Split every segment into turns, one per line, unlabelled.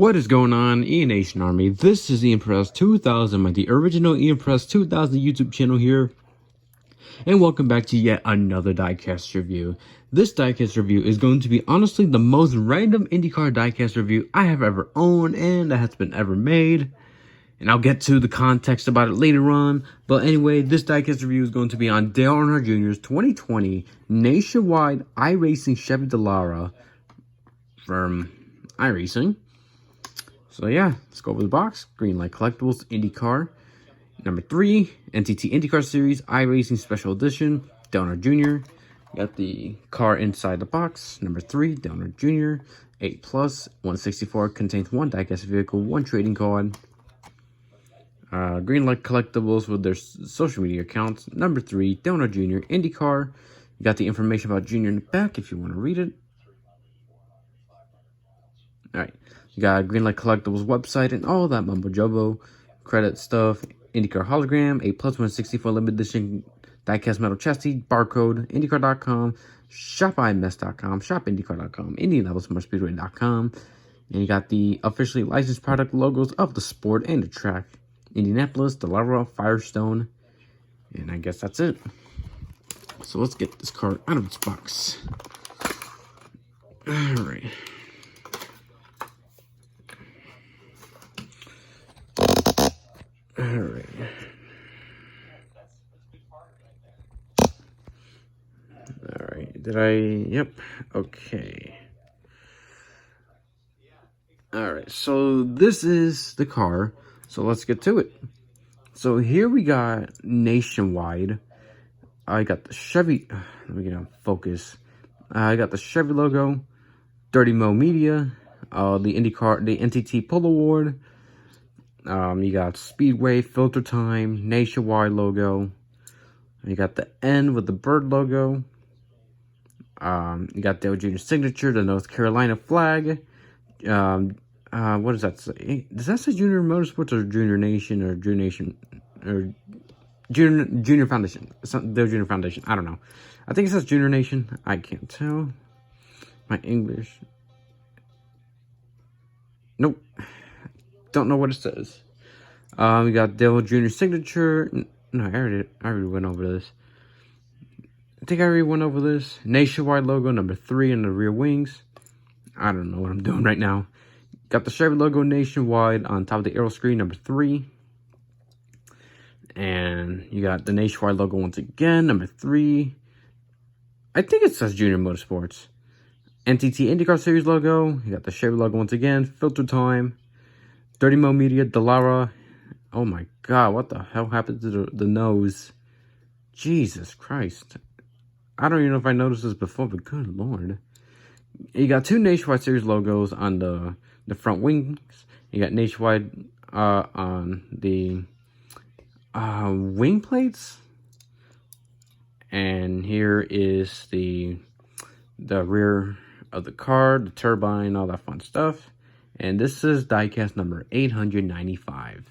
What is going on, Ian Nation Army? This is Ian Press 2000, the original Ian Press 2000 YouTube channel here, and welcome back to yet another Diecast review. This Diecast review is going to be honestly the most random IndyCar Diecast review I have ever owned and that has been ever made, and I'll get to the context about it later on. But anyway, this Diecast review is going to be on Dale Earnhardt Jr.'s 2020 nationwide iRacing Chevy Dallara from iRacing. So yeah, let's go over the box. Greenlight Collectibles, IndyCar. Number 3, NTT IndyCar Series, iRacing Special Edition, Dale Earnhardt Jr. Got the car inside the box. Number 3, Dale Earnhardt Jr. 8 Plus, 164, contains 1 diecast vehicle, 1 trading card. Greenlight Collectibles with their social media accounts. Number 3, Dale Earnhardt Jr. IndyCar. You got the information about Jr. in the back if you want to read it. Alright, you got Greenlight Collectibles website and all that mumbo jumbo, credit stuff, IndyCar hologram, 8 Plus 164 limited edition diecast metal chassis, barcode, IndyCar.com, shopims.com, shopindycar.com, indianapolismotorspeedway.com, and you got the officially licensed product logos of the sport and the track. Indianapolis, Dallara, Firestone, and I guess that's it. So let's get this card out of its box. Alright. Alright. Alright, did I? Yep. Okay. Alright, so this is the car. So let's get to it. So here we got nationwide. I got the Chevy. Let me get on focus. I got the Chevy logo, Dirty Mo Media, the IndyCar, the NTT Pull Award. You got Speedway, Filter Time, Nationwide logo. You got the N with the bird logo. You got Dale Jr. signature, the North Carolina flag. What does that say? Does that say Junior Motorsports or Junior Nation or Junior Nation or Junior Foundation? Dale Jr. Foundation. I don't know. I think it says Junior Nation. I can't tell. My English. Nope. Don't know what it says. We got Dale Jr. signature. No, I already went over this. I think I already went over this. Nationwide logo, number 3 in the rear wings. I don't know what I'm doing right now. Got the Chevy logo nationwide on top of the aero screen, number 3. And you got the nationwide logo once again, number 3. I think it says Junior Motorsports. NTT IndyCar Series logo. You got the Chevy logo once again. Filter Time. Dirty Mo Media. Dallara. Oh my god, what the hell happened to the nose? Jesus Christ. I don't even know if I noticed this before, but good lord. You got 2 Nationwide Series logos on the front wings. You got Nationwide on the wing plates. And here is the rear of the car, the turbine, all that fun stuff. And this is diecast number 895.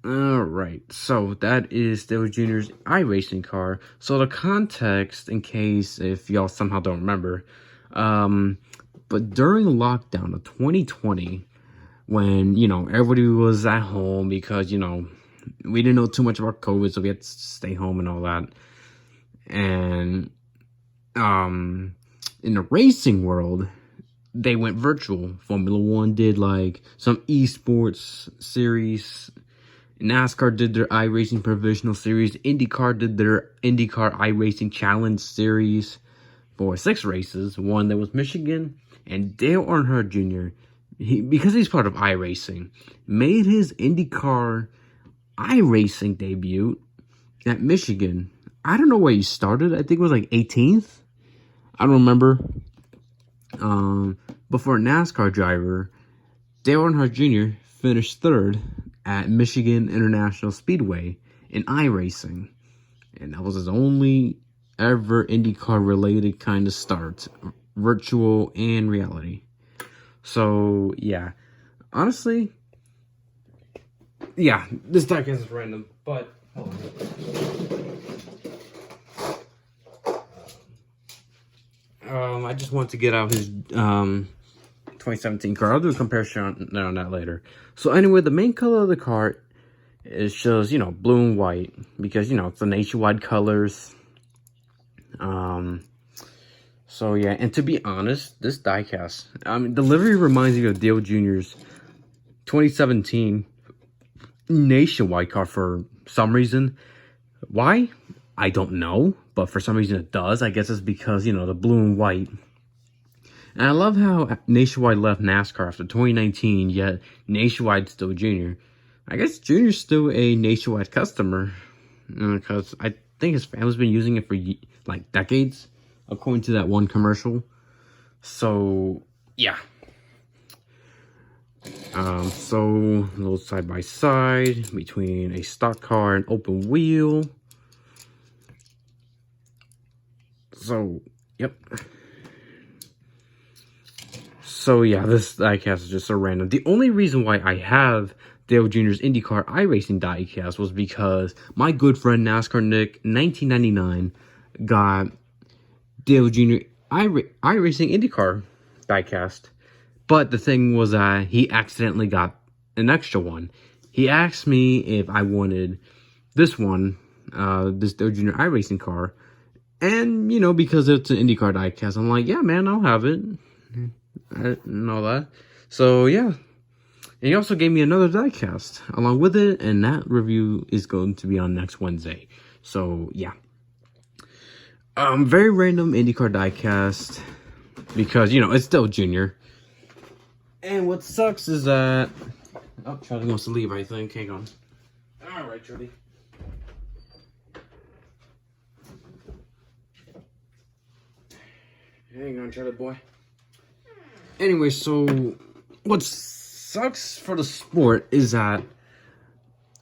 Alright, so that is Dale Jr.'s iRacing car. So the context, in case if y'all somehow don't remember, but during lockdown of 2020, when, you know, everybody was at home because, you know, we didn't know too much about COVID, so we had to stay home and all that. And, in the racing world, they went virtual. Formula One did, like, some esports series. NASCAR did their iRacing Provisional Series. IndyCar did their IndyCar iRacing Challenge Series for 6 races. One that was Michigan. And Dale Earnhardt Jr., because he's part of iRacing, made his IndyCar iRacing debut at Michigan. I don't know where he started. I think it was like 18th. I don't remember. But for a NASCAR driver, Dale Earnhardt Jr. finished 3rd at Michigan International Speedway in iRacing. And that was his only ever IndyCar related kind of start, virtual and reality. So, yeah. Honestly, yeah, this diecast is random, but hold on. I just want to get out his 2017 car. I'll do a comparison on that later. So anyway, the main color of the car is shows, you know, blue and white because, you know, it's the nationwide colors. So yeah, and to be honest, this diecast, the livery reminds me of Dale Jr.'s 2017 nationwide car for some reason. Why? I don't know, but for some reason it does. I guess it's because, you know, the blue and white. And I love how Nationwide left NASCAR after 2019, yet Nationwide's still Junior. I guess Junior's still a Nationwide customer, because I think his family's been using it for, like, decades, according to that one commercial. So, yeah. So, a little side-by-side between a stock car and open wheel. So, yep. So yeah, this diecast is just so random. The only reason why I have Dale Jr.'s IndyCar iRacing diecast was because my good friend NASCAR Nick, 1999, got Dale Jr. iRacing IndyCar diecast. But the thing was that he accidentally got an extra one. He asked me if I wanted this one, this Dale Jr. iRacing car. And, you know, because it's an IndyCar diecast, I'm like, yeah, man, I'll have it. I didn't know that. So, yeah. And he also gave me another diecast along with it, and that review is going to be on next Wednesday. So, yeah. Very random IndyCar diecast because, you know, it's still Junior. And what sucks is that... Oh, Charlie wants to leave, I think. Hang on. Alright, Charlie. Hang on, Charlie boy. Anyway, so what sucks for the sport is that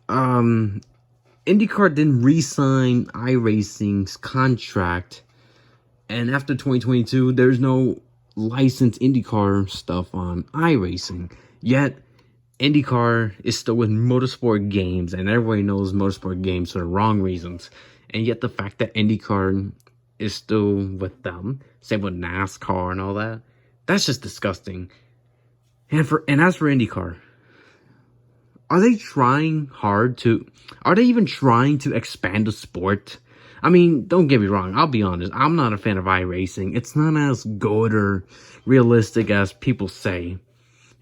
IndyCar didn't re-sign iRacing's contract, and after 2022, there's no licensed IndyCar stuff on iRacing. Yet, IndyCar is still with Motorsport Games, and everybody knows Motorsport Games for the wrong reasons. And yet, the fact that IndyCar is still with them, same with NASCAR and all that. That's just disgusting. And as for IndyCar, are they trying hard to... Are they even trying to expand the sport? I mean, don't get me wrong. I'll be honest. I'm not a fan of iRacing. It's not as good or realistic as people say,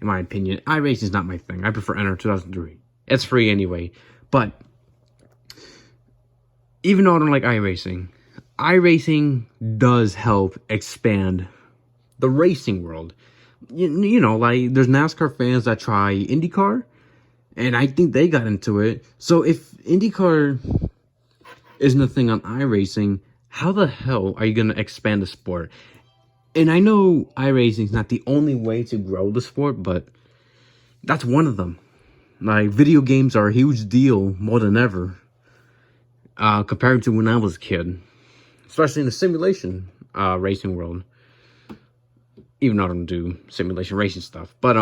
in my opinion. iRacing is not my thing. I prefer Earnhardt 2003. It's free anyway. But even though I don't like iRacing does help expand the racing world. You know, like, there's NASCAR fans that try IndyCar, and I think they got into it. So if IndyCar isn't a thing on iRacing, how the hell are you going to expand the sport? And I know iRacing is not the only way to grow the sport, but that's one of them. Like, video games are a huge deal more than ever, compared to when I was a kid. Especially in the simulation racing world. Even though I don't do simulation racing stuff. But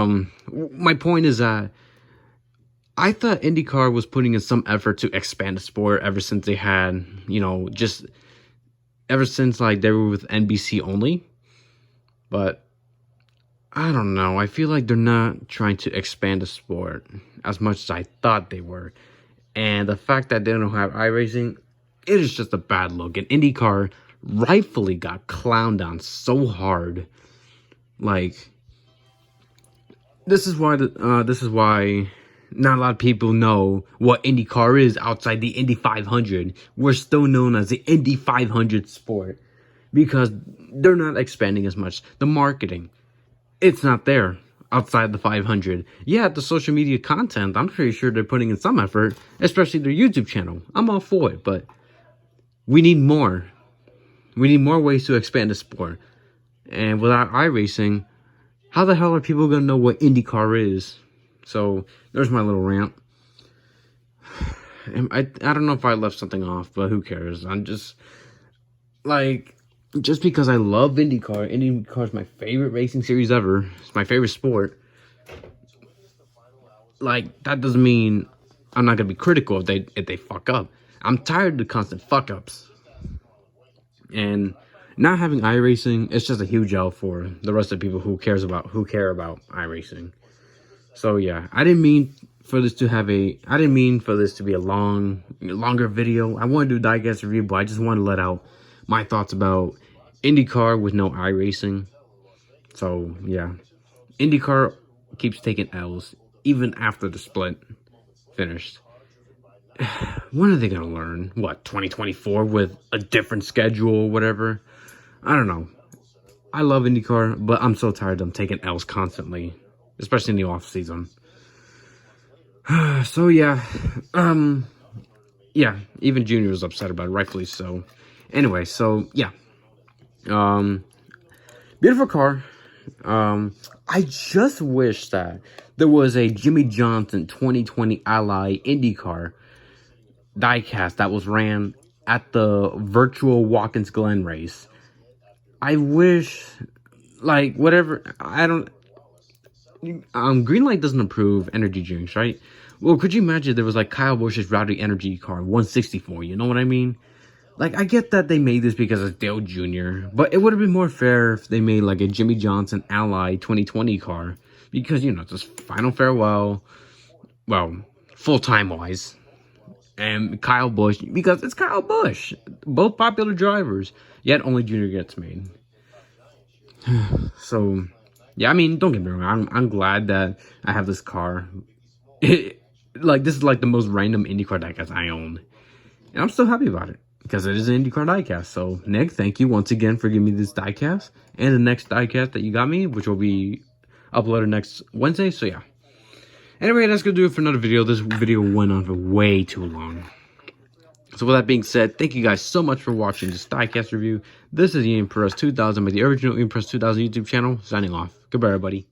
my point is that I thought IndyCar was putting in some effort to expand the sport ever since they had, you know, just ever since like they were with NBC only. But I don't know. I feel like they're not trying to expand the sport as much as I thought they were. And the fact that they don't have iRacing, it is just a bad look. And IndyCar rightfully got clowned on so hard. Like, this is why not a lot of people know what IndyCar is outside the Indy 500. We're still known as the Indy 500 sport because they're not expanding as much. The marketing, it's not there outside the 500. Yeah, the social media content, I'm pretty sure they're putting in some effort, especially their YouTube channel. I'm all for it, but we need more. We need more ways to expand the sport. And without iRacing, how the hell are people going to know what IndyCar is? So, there's my little rant. I don't know if I left something off, but who cares? I'm just, like, just because I love IndyCar, IndyCar is my favorite racing series ever. It's my favorite sport. Like, that doesn't mean I'm not going to be critical if they fuck up. I'm tired of the constant fuck-ups. And not having iRacing, it's just a huge L for the rest of the people who care about iRacing. So yeah, I didn't mean for this to be a longer video. I want to do a Diecast review, but I just want to let out my thoughts about IndyCar with no iRacing. So yeah, IndyCar keeps taking L's even after the split finished. When are they gonna learn? What, 2024 with a different schedule or whatever? I don't know. I love IndyCar, but I'm so tired of them taking L's constantly, especially in the off season. So yeah, yeah, even Junior was upset about it, rightfully so. Anyway, so yeah, beautiful car. I just wish that there was a Jimmy Johnson 2020 Ally IndyCar diecast that was ran at the virtual Watkins Glen race. I wish, like, whatever, I don't, Greenlight doesn't approve energy drinks, right? Well, could you imagine there was, like, Kyle Busch's Rowdy Energy car, 164, you know what I mean? Like, I get that they made this because it's Dale Jr., but it would have been more fair if they made, like, a Jimmy Johnson Ally 2020 car, because, you know, just final farewell, well, full-time-wise, and Kyle Busch, because it's Kyle Busch, both popular drivers, yet only Junior gets made. So, yeah, I mean, don't get me wrong, I'm glad that I have this car. Like, this is like the most random IndyCar diecast I own, and I'm still happy about it, because it is an IndyCar diecast. So, Nick, thank you once again for giving me this diecast, and the next diecast that you got me, which will be uploaded next Wednesday, so yeah. Anyway, that's going to do it for another video. This video went on for way too long. So with that being said, thank you guys so much for watching this diecast review. This is the Ian Perez 2000 by the original Ian Perez 2000 YouTube channel, signing off. Goodbye, everybody.